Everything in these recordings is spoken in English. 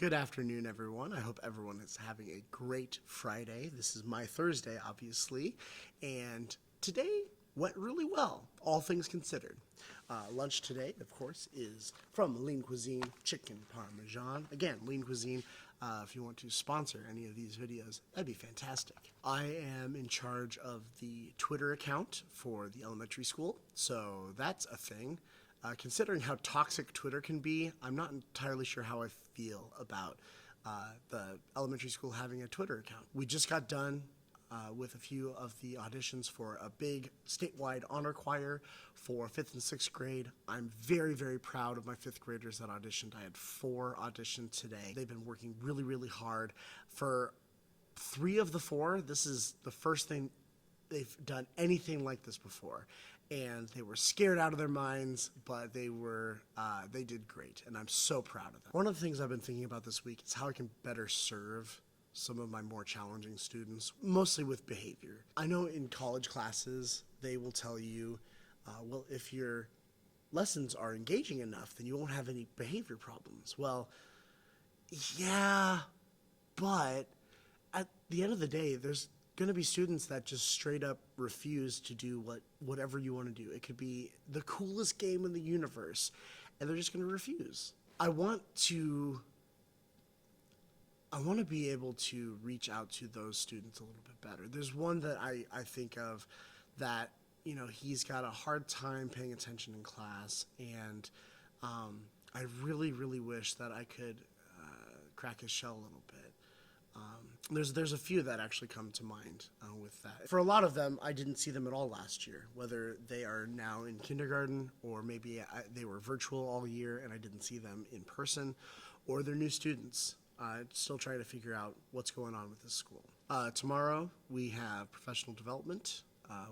Good afternoon, everyone. I hope everyone is having a great Friday. This is my Thursday, obviously, and today went really well, all things considered. Lunch today, of course, is from Lean Cuisine Chicken Parmesan. Again, Lean Cuisine, if you want to sponsor any of these videos, that'd be fantastic. I am in charge of the Twitter account for the elementary school, so that's a thing. Considering how toxic Twitter can be, I'm not entirely sure how I feel about the elementary school having a Twitter account. We just got done with a few of the auditions for a big statewide honor choir for 5th and 6th grade. I'm very, very proud of my 5th graders that auditioned. I had 4 audition today. They've been working really, really hard. For 3 of the 4, this is the first thing they've done anything like this before. And they were scared out of their minds, but they did great, and I'm so proud of them. One of the things I've been thinking about this week is how I can better serve some of my more challenging students, mostly with behavior. I know in college classes, they will tell you, well, if your lessons are engaging enough, then you won't have any behavior problems. Well, yeah, but at the end of the day, there's going to be students that just straight up refuse to do whatever you want to do. It could be the coolest game in the universe, and they're just going to refuse. I want to be able to reach out to those students a little bit better. There's one that I think of that, you know, he's got a hard time paying attention in class, and I really, really wish that I could crack his shell a little bit. There's a few that actually come to mind with that. For a lot of them, I didn't see them at all last year, whether they are now in kindergarten or maybe they were virtual all year and I didn't see them in person, or they're new students. Still trying to figure out what's going on with this school. Tomorrow, we have professional development,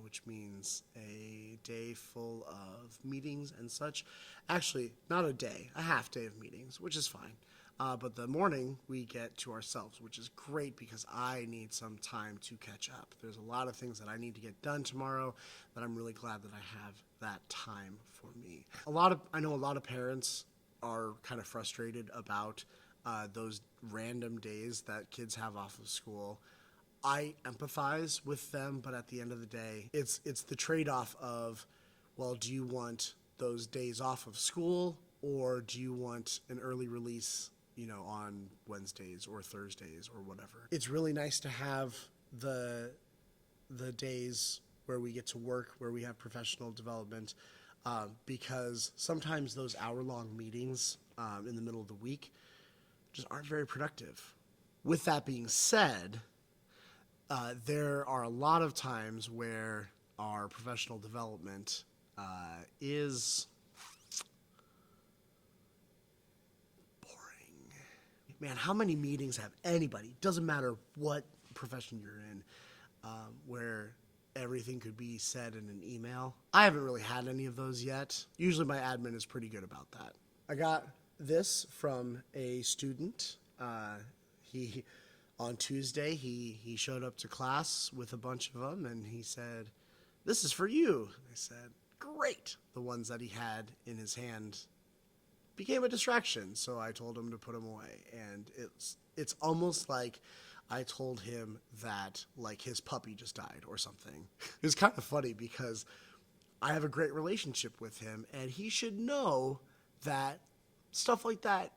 which means a day full of meetings and such. Actually, not a day, a half day of meetings, which is fine. But the morning, we get to ourselves, which is great because I need some time to catch up. There's a lot of things that I need to get done tomorrow that I'm really glad that I have that time for me. I know a lot of parents are kind of frustrated about those random days that kids have off of school. I empathize with them, but at the end of the day, it's the trade-off of, well, do you want those days off of school or do you want an early release, you know, on Wednesdays or Thursdays or whatever? It's really nice to have the days where we get to work, where we have professional development, because sometimes those hour-long meetings in the middle of the week just aren't very productive. With that being said, there are a lot of times where our professional development is boring. Man, how many meetings have anybody, doesn't matter what profession you're in, where everything could be said in an email? I haven't really had any of those yet. Usually my admin is pretty good about that. I got this from a student. On Tuesday, he showed up to class with a bunch of them, and he said, "This is for you." I said, "Great." The ones that he had in his hand became a distraction, so I told him to put them away. And it's almost like I told him that, like, his puppy just died or something. It was kind of funny because I have a great relationship with him, and he should know that stuff like that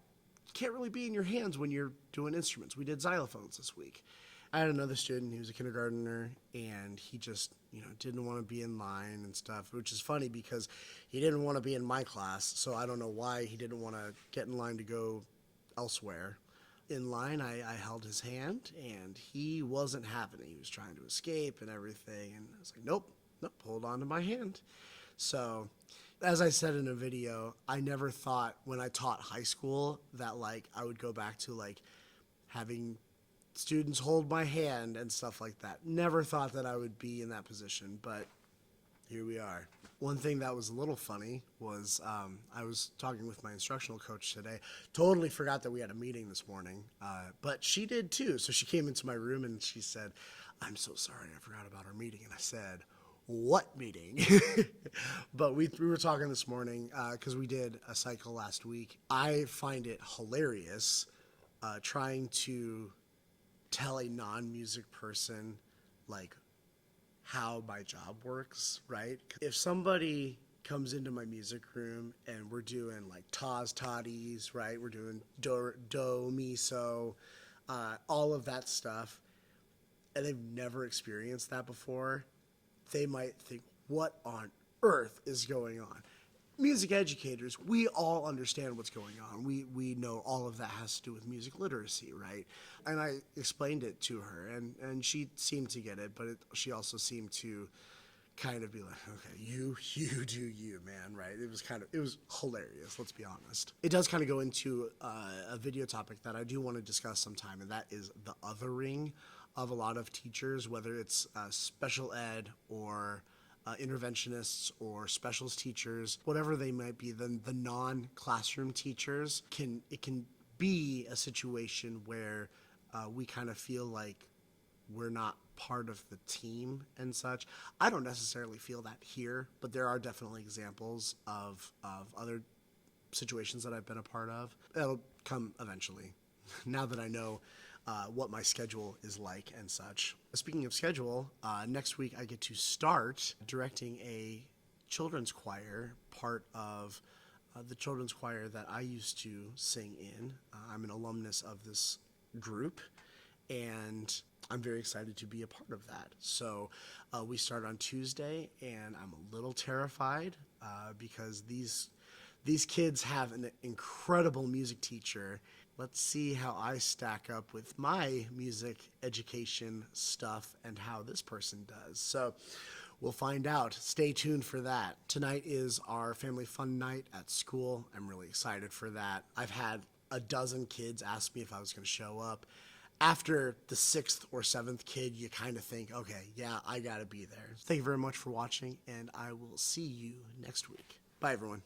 can't really be in your hands when you're doing instruments. We did xylophones this week. I had another student, he was a kindergartner, and he just, didn't want to be in line and stuff, which is funny because he didn't want to be in my class, so I don't know why he didn't want to get in line to go elsewhere. In line, I held his hand, and he wasn't having it. He was trying to escape and everything, and I was like, nope, hold on to my hand. So, as I said in a video, I never thought when I taught high school that, like, I would go back to, like, having students hold my hand and stuff like that. Never thought that I would be in that position, but here we are. One thing that was a little funny was I was talking with my instructional coach today. Totally forgot that we had a meeting this morning, but she did too. So she came into my room and she said, "I'm so sorry, I forgot about our meeting." And I said, "What meeting?" But we were talking this morning because we did a cycle last week. I find it hilarious trying to tell a non-music person like how my job works, right? If somebody comes into my music room and we're doing like tas toddies, right? We're doing do mi so, all of that stuff, and they've never experienced that before, they might think, what on earth is going on? Music educators, we all understand what's going on. We know all of that has to do with music literacy, right? And I explained it to her, and she seemed to get it, but she also seemed to kind of be like, okay, you do you, man, right? It was hilarious, let's be honest. It does kind of go into a video topic that I do want to discuss sometime, and that is the othering of a lot of teachers, whether it's special ed or interventionists or specialist teachers, whatever they might be. Then the non-classroom teachers can be a situation where we kind of feel like we're not part of the team and such. I don't necessarily feel that here, but there are definitely examples of other situations that I've been a part of. It'll come eventually, now that I know what my schedule is like and such. Speaking of schedule, next week I get to start directing a children's choir, part of the children's choir that I used to sing in. I'm an alumnus of this group, and I'm very excited to be a part of that. So we start on Tuesday, and I'm a little terrified because these kids have an incredible music teacher. Let's see how I stack up with my music education stuff and how this person does. So we'll find out. Stay tuned for that. Tonight is our family fun night at school. I'm really excited for that. I've had a dozen kids ask me if I was going to show up. After the 6th or 7th kid, you kind of think, okay, yeah, I got to be there. Thank you very much for watching, and I will see you next week. Bye, everyone.